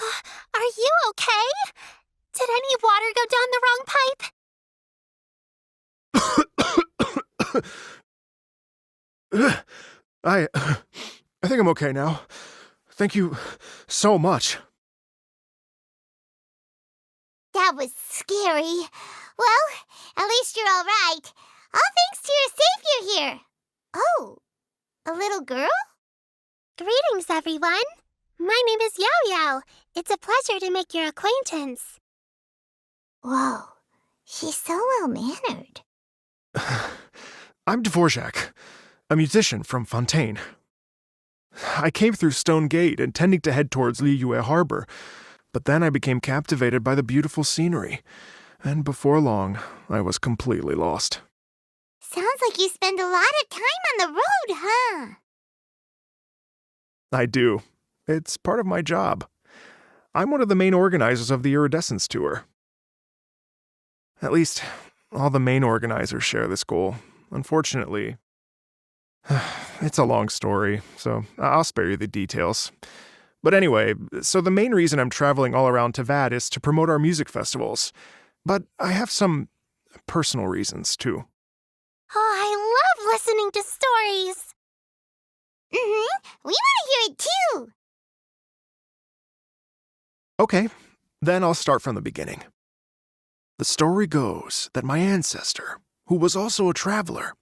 Are you okay? Did any water go down the wrong pipe? I think I'm okay now. Thank you so much. That was scary. Well, at least you're all right. All thanks to your savior here. Oh, a little girl? Greetings, everyone. My name is Yao Yao. It's a pleasure to make your acquaintance. Whoa, she's so well-mannered. I'm Dvorak, a musician from Fontaine. I came through Stone Gate intending to head towards Liyue Harbor, but then I became captivated by the beautiful scenery, and before long, I was completely lost. Sounds like you spend a lot of time on the road, huh? I do. It's part of my job. I'm one of the main organizers of the Iridescence Tour. At least, all the main organizers share this goal. Unfortunately, it's a long story, so I'll spare you the details. But anyway, so the main reason I'm traveling all around Tavad is to promote our music festivals. But I have some personal reasons, too. Oh, I love listening to stories. We want to hear it, too. Okay, then I'll start from the beginning. The story goes that my ancestor, who was also a traveler,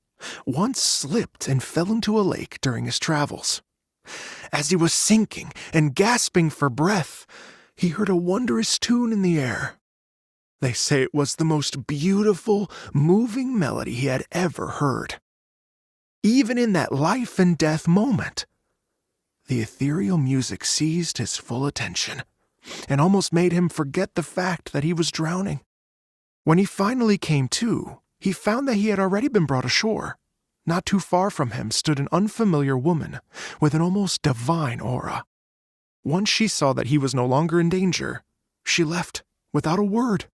once slipped and fell into a lake during his travels. As he was sinking and gasping for breath, he heard a wondrous tune in the air. They say it was the most beautiful, moving melody he had ever heard. Even in that life and death moment, the ethereal music seized his full attention and almost made him forget the fact that he was drowning. When he finally came to, he found that he had already been brought ashore. Not too far from him stood an unfamiliar woman with an almost divine aura. Once she saw that he was no longer in danger, she left without a word.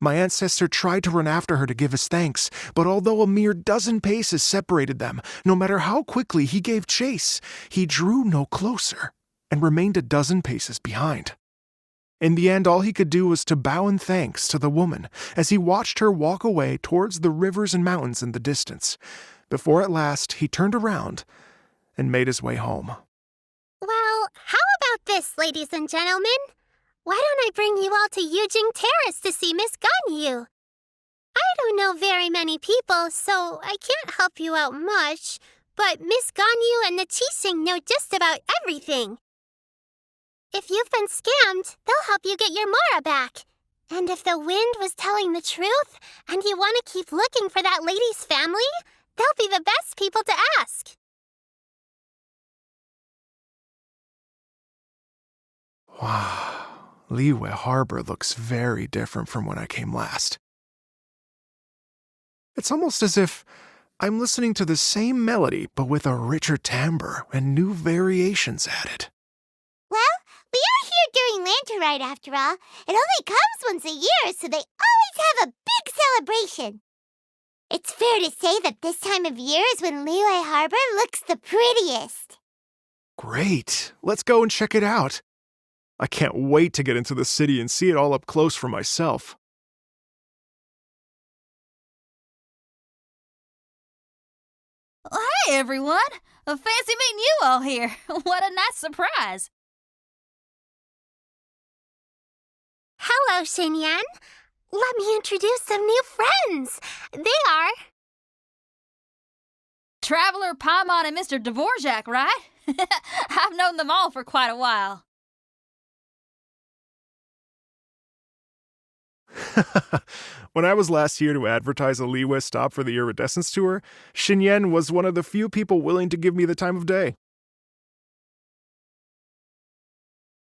My ancestor tried to run after her to give his thanks, but although a mere dozen paces separated them, no matter how quickly he gave chase, he drew no closer and remained a dozen paces behind. In the end, all he could do was to bow in thanks to the woman as he watched her walk away towards the rivers and mountains in the distance, before at last he turned around and made his way home. Well, how about this, ladies and gentlemen? Why don't I bring you all to Yujing Terrace to see Miss Ganyu? I don't know very many people, so I can't help you out much, but Miss Ganyu and the Qixing know just about everything. If you've been scammed, they'll help you get your Mara back. And if the wind was telling the truth, and you want to keep looking for that lady's family, they'll be the best people to ask. Wow, Liyue Harbor looks very different from when I came last. It's almost as if I'm listening to the same melody, but with a richer timbre and new variations added. Well, we are here during Lanterite after all. It only comes once a year, so they always have a big celebration. It's fair to say that this time of year is when Liyue Harbor looks the prettiest. Great, let's go and check it out. I can't wait to get into the city and see it all up close for myself. Hey, everyone! Fancy meeting you all here. What a nice surprise. Hello, Xinyan. Let me introduce some new friends. They are... Traveler, Paimon, and Mr. Dvorak, right? I've known them all for quite a while. When I was last here to advertise a Liyue stop for the Iridescence Tour, Xinyan was one of the few people willing to give me the time of day.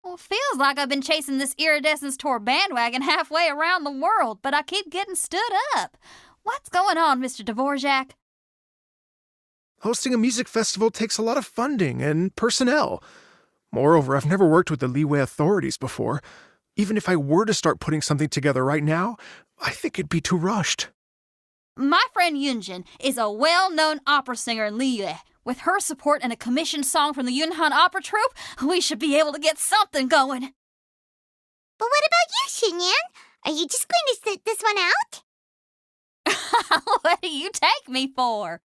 Well, feels like I've been chasing this Iridescence Tour bandwagon halfway around the world, but I keep getting stood up. What's going on, Mr. Dvorak? Hosting a music festival takes a lot of funding and personnel. Moreover, I've never worked with the Liyue authorities before. Even if I were to start putting something together right now, I think it'd be too rushed. My friend Yunjin is a well-known opera singer in Liyue. With her support and a commissioned song from the Yunhan Opera Troupe, we should be able to get something going. But what about you, Xinyan? Are you just going to sit this one out? What do you take me for?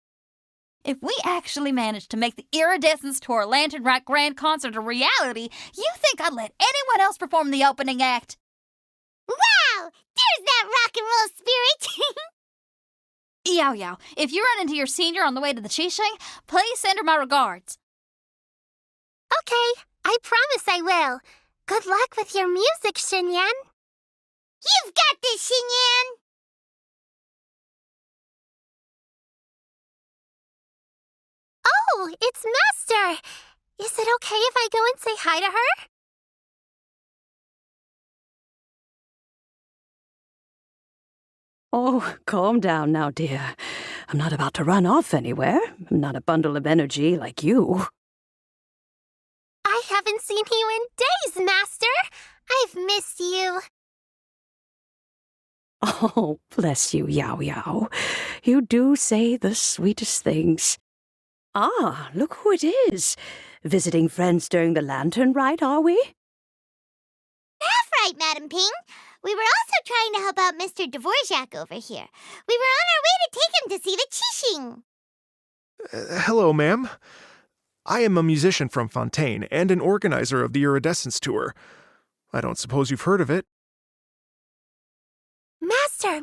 If we actually managed to make the Iridescence Tour Lantern Rite Grand Concert a reality, you think I'd let anyone else perform the opening act? Wow! There's that rock and roll spirit! Yao Yao, if you run into your senior on the way to the Qixing, please send her my regards. Okay, I promise I will. Good luck with your music, Xinyan. You've got this, Xinyan! Oh, it's Master! Is it okay if I go and say hi to her? Oh, calm down now, dear. I'm not about to run off anywhere. I'm not a bundle of energy like you. I haven't seen you in days, Master. I've missed you. Oh, bless you, Yao Yao. You do say the sweetest things. Ah, look who it is. Visiting friends during the lantern rite, are we? Half right, Madam Ping. We were also trying to help out Mr. Dvorak over here. We were on our way to take him to see the Qixing. Hello, ma'am. I am a musician from Fontaine and an organizer of the Iridescence Tour. I don't suppose you've heard of it. Master!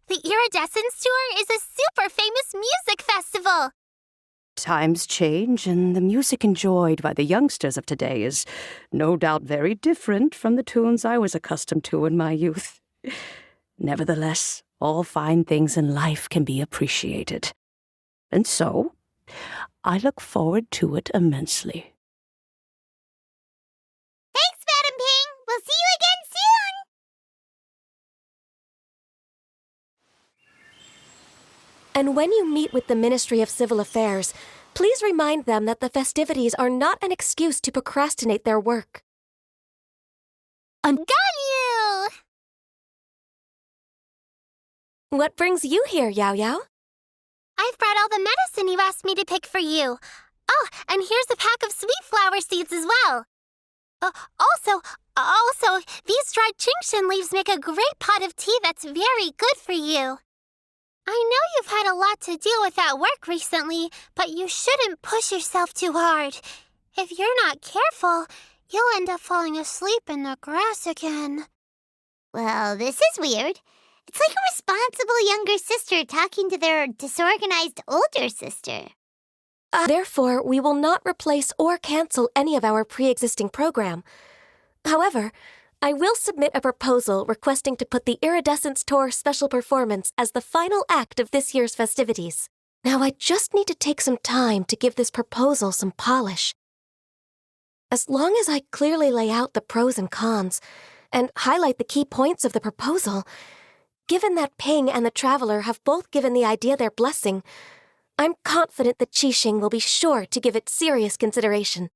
The Iridescence Tour is a super famous music festival. Times change, and the music enjoyed by the youngsters of today is no doubt very different from the tunes I was accustomed to in my youth. Nevertheless, all fine things in life can be appreciated. And so, I look forward to it immensely. Thanks, Madam Ping. We'll see you again soon. And when you meet with the Ministry of Civil Affairs, please remind them that the festivities are not an excuse to procrastinate their work. Got you! What brings you here, Yao Yao? I've brought all the medicine you asked me to pick for you. Oh, and here's a pack of sweet flower seeds as well. Also, these dried Qingshan leaves make a great pot of tea that's very good for you. I know you've had a lot to deal with at work recently, but you shouldn't push yourself too hard. If you're not careful, you'll end up falling asleep in the grass again. Well, this is weird. It's like a responsible younger sister talking to their disorganized older sister. Therefore, we will not replace or cancel any of our pre-existing program. However, I will submit a proposal requesting to put the Iridescence Tour special performance as the final act of this year's festivities. Now, I just need to take some time to give this proposal some polish. As long as I clearly lay out the pros and cons and highlight the key points of the proposal, given that Ping and the Traveler have both given the idea their blessing, I'm confident that Qixing will be sure to give it serious consideration.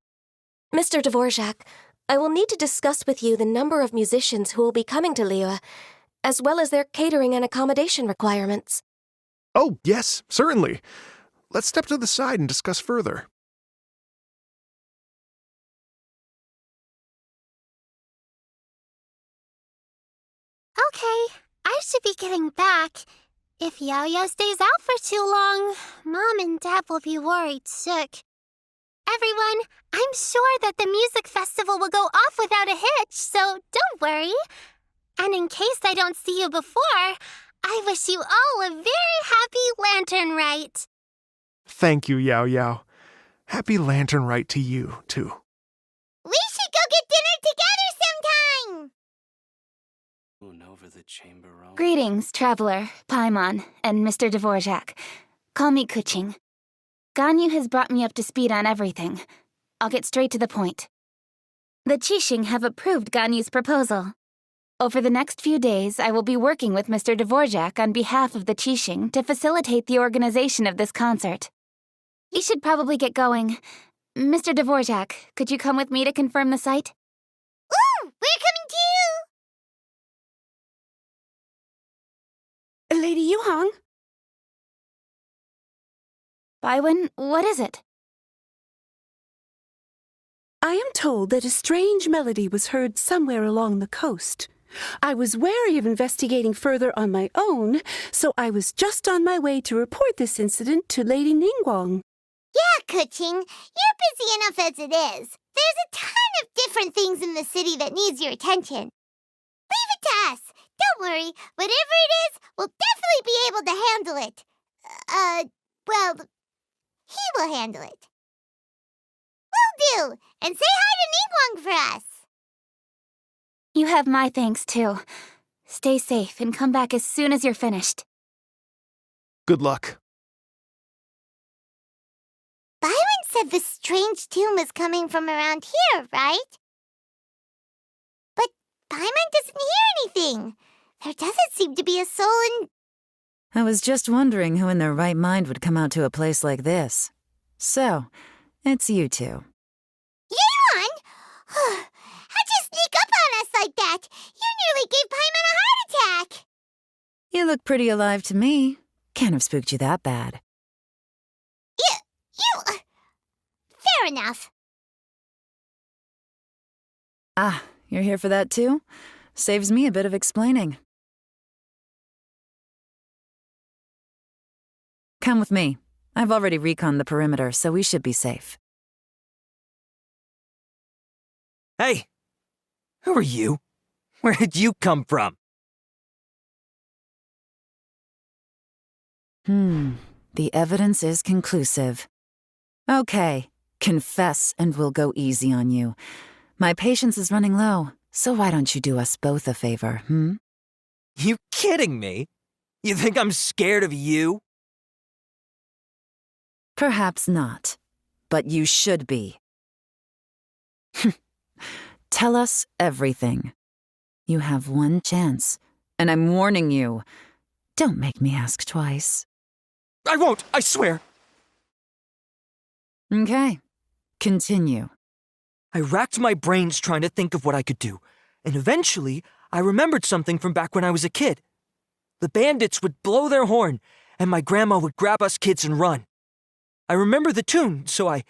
Mr. Dvorak, I will need to discuss with you the number of musicians who will be coming to Liyue, as well as their catering and accommodation requirements. Oh, yes, certainly. Let's step to the side and discuss further. Okay, I should be getting back. If Yao Yao stays out for too long, Mom and Dad will be worried sick. Everyone, I'm sure that the music festival will go off without a hitch, so don't worry. And in case I don't see you before, I wish you all a very happy Lantern Rite. Thank you, Yao Yao. Happy Lantern Rite to you, too. We should go get dinner together sometime! Over the chamber room. Greetings, Traveler, Paimon, and Mr. Dvorak. Call me Kuching. Ganyu has brought me up to speed on everything. I'll get straight to the point. The Qixing have approved Ganyu's proposal. Over the next few days, I will be working with Mr. Dvorak on behalf of the Qixing to facilitate the organization of this concert. We should probably get going. Mr. Dvorak, could you come with me to confirm the site? Ooh, we're coming too! Lady Yuhang? Baiwen, what is it? I am told that a strange melody was heard somewhere along the coast. I was wary of investigating further on my own, so I was just on my way to report this incident to Lady Ningguang. Yeah, Kuching, you're busy enough as it is. There's a ton of different things in the city that needs your attention. Leave it to us. Don't worry. Whatever it is, we'll definitely be able to handle it. Well, he will handle it. Will do. And say hi to Ningguang for us. You have my thanks, too. Stay safe and come back as soon as you're finished. Good luck. Byron said the strange tune was coming from around here, right? But Paimon doesn't hear anything. There doesn't seem to be a soul in... I was just wondering who in their right mind would come out to a place like this. So, it's you two. Yeon! How'd you sneak up on us like that? You nearly gave Paimon a heart attack! You look pretty alive to me. Can't have spooked you that bad. Fair enough. Ah, you're here for that too? Saves me a bit of explaining. Come with me. I've already reconned the perimeter, so we should be safe. Hey! Who are you? Where did you come from? The evidence is conclusive. Okay, confess and we'll go easy on you. My patience is running low, so why don't you do us both a favor, You kidding me? You think I'm scared of you? Perhaps not, but you should be. Tell us everything. You have one chance, and I'm warning you. Don't make me ask twice. I won't, I swear! Okay, continue. I racked my brains trying to think of what I could do, and eventually I remembered something from back when I was a kid. The bandits would blow their horn, and my grandma would grab us kids and run. I remember the tune, so I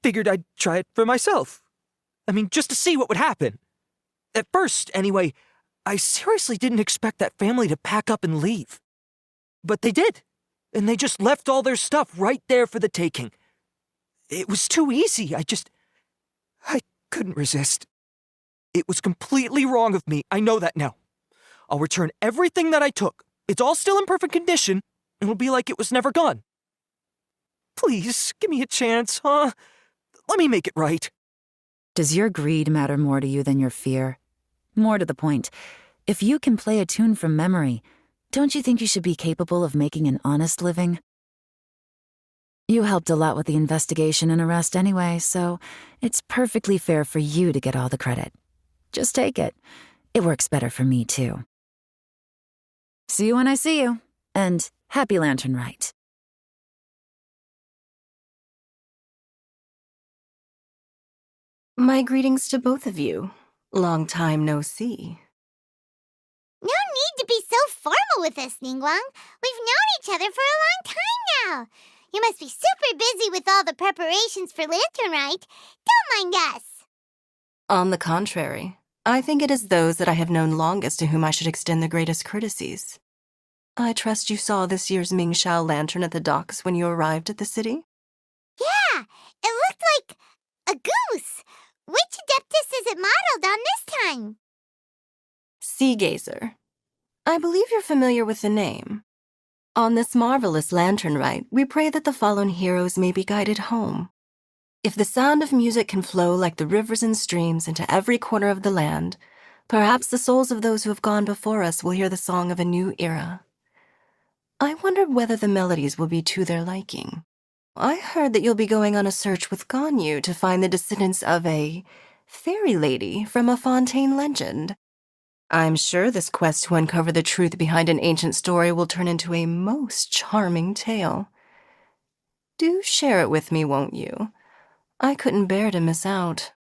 figured I'd try it for myself. I mean, just to see what would happen. At first, anyway, I seriously didn't expect that family to pack up and leave. But they did, and they just left all their stuff right there for the taking. It was too easy, I couldn't resist. It was completely wrong of me, I know that now. I'll return everything that I took. It's all still in perfect condition, and it'll be like it was never gone. Please, give me a chance, huh? Let me make it right. Does your greed matter more to you than your fear? More to the point, if you can play a tune from memory, don't you think you should be capable of making an honest living? You helped a lot with the investigation and arrest anyway, so it's perfectly fair for you to get all the credit. Just take it. It works better for me, too. See you when I see you, and happy Lantern Rite. My greetings to both of you. Long time no see. No need to be so formal with us, Ningguang. We've known each other for a long time now. You must be super busy with all the preparations for Lantern Rite. Don't mind us. On the contrary, I think it is those that I have known longest to whom I should extend the greatest courtesies. I trust you saw this year's Mingxiao lantern at the docks when you arrived at the city? Yeah, it looked like a goose. Which adeptus is it modeled on this time? Sea Gazer. I believe you're familiar with the name. On this marvelous lantern rite, we pray that the fallen heroes may be guided home. If the sound of music can flow like the rivers and streams into every corner of the land, perhaps the souls of those who have gone before us will hear the song of a new era. I wondered whether the melodies will be to their liking. I heard that you'll be going on a search with Ganyu to find the descendants of a fairy lady from a Fontaine legend. I'm sure this quest to uncover the truth behind an ancient story will turn into a most charming tale. Do share it with me, won't you? I couldn't bear to miss out.